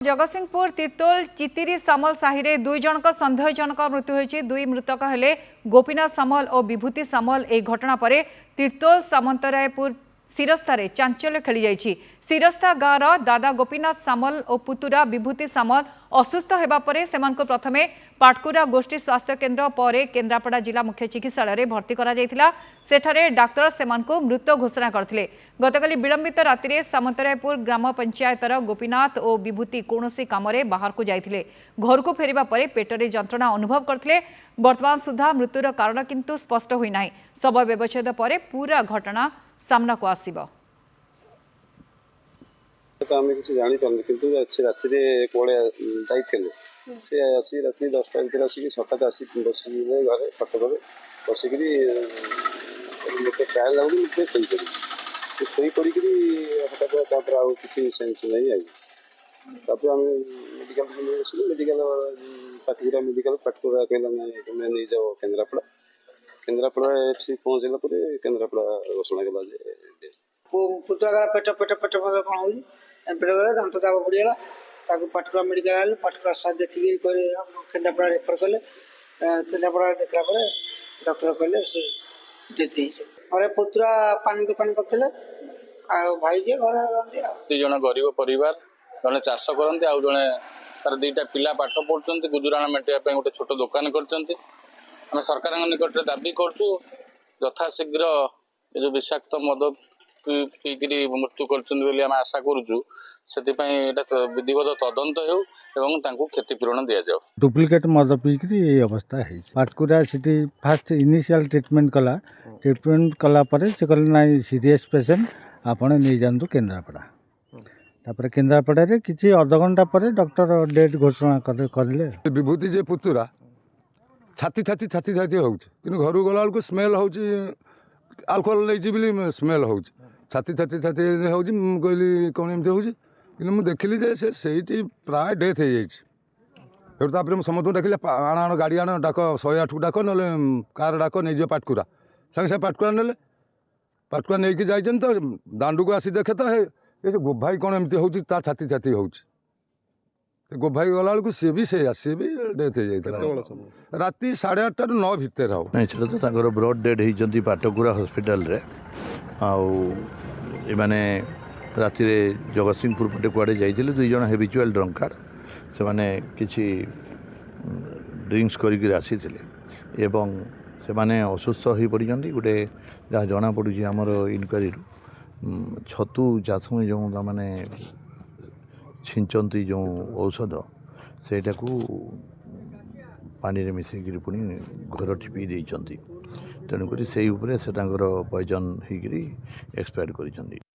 जगतसिंहपुर तिर्तोल चितिरी सामल साहि रे दुई जनक संदेहजनक मृत्यु होइछि। दुई मृतक हेले गोपीनाथ सामल और विभूति सामल। ए घटना परे तिर्तोल सामंतरायपुर सिरस्तारे चांचल्य खेली जाइछि। सिरस्ता गाँवर दादा गोपीनाथ सामल और पुतुरा विभूति सामल असुस्थ हेबा परे सेमानको प्रथमे पाटकुरा गोष्ठी स्वास्थ्य केन्द्र पर केन्द्रापड़ा जिला मुख्य चिकित्सालय भर्ती करा जायतिला। सेठारे डाक्तर सेमानको मृत घोषणा करथिले। गतकाली विलंबित राति सामंतरायपुर ग्राम पंचायतर गोपीनाथ और विभूति कौनसी कामरे बाहर को जाइथिले। घर को फेरिबा परे पेटरे जंत्रणा अनुभव करथिले। वर्तमान सुधा मृत्युर कारण किंतु स्पष्ट होई नाही। शव व्यवच्छेद परे पूरा घटना सामना को आसीबो। तो आम किसी जानी पार्न कि राति कौड़े जाइए सी आसी राति 10टा भर आसिक सकात आसी बस घरे कटक बसिक मत टायर लगुन मुझे खोई पड़ी खोई पड़ी हठात आउ कि सेन्स नहीं आई आम मेडिकल आस मेडिकल पाटकुरा मेडिकल पाटकुरा कहला तुम नहीं जाओ केन्द्रापड़ा केन्द्रापड़ा पहुँचला केन्द्रापड़ा घोषणा कला पुतला पेट पेट पेट कौन हो दांत दाब पड़गला पाटकुरा मेडिकल पाटकुरा साथ देखिए केन्द्रापड़ा रेफर कले केन्द्रापड़ा देखला डॉक्टर कहले से डेथ हो पुतरा पानी दुकान करते भाई जी घर दुई जन गरीब परिवार जड़े चाष करते आउ जड़े तार दुईटा पिला पाठ पढ़ुं गुजराण मेटाइवाई गोटे छोट दुकान कर सरकार निकट में दाबी करूँ यथाशीघ्र ये जो विषाक्त मद पीक मृत्यु कर आशा करुचु से विधिवत तदंत हो क्षतिपूरण दि जाओ। डुप्लिकेट मद पीक अवस्था है Patkura city fast initial treatment कला ट्रीटमेंट कला से कहले ना सीरीयस पेसेंट आपड़ नहीं जातु केन्द्रापड़ा तापर केन्द्रापड़ा किसी अध घंटा पर डॉक्टर डेथ घोषणा करें। विभूति जे पुतुरा छाती छाती छाती छाती हो घर गला बेलू स्मेल हो आल्कोहल नहीं स्मेल हो छाती छाती छाती हो कहली कौन एमती हो कि देखिली से प्राय डेथ हो जापर समस्त डाकिले आण आण गाड़ी आण डाक 108 को डाक ना कार डाक नहीं जाए पाटकुरा सागे सागे पाटकुरा ने पाटकुरा नहीं जाइए तो दांडू को आसी देखे तो ये गोभाई कौन एमती हो छाती छाती हो गोभाई गला बेलू सी भी डेथ हो जाता राति 8:30 ରୁ 9 भितर हो नहीं तो ब्रड डेड होती पाटकुरा हॉस्पिटल रे आने राति जगतसिंहपुर पटे कुआड़े जाइए दुई जन हेबिचुआल ड्रंकार्ड से माने किसी ड्रिंक्स करके आसी एवं से माने असुस्थ हो पड़ी गोटे जहाँ जना पड़ी आमर इनक्वारी छतु चाष जो मैंने छिंचती जो औषध सेटा को पानी रे मिसेक पुणी घर पी देइचंती तेणुक से पॉइजन होकर एक्सपायर कर।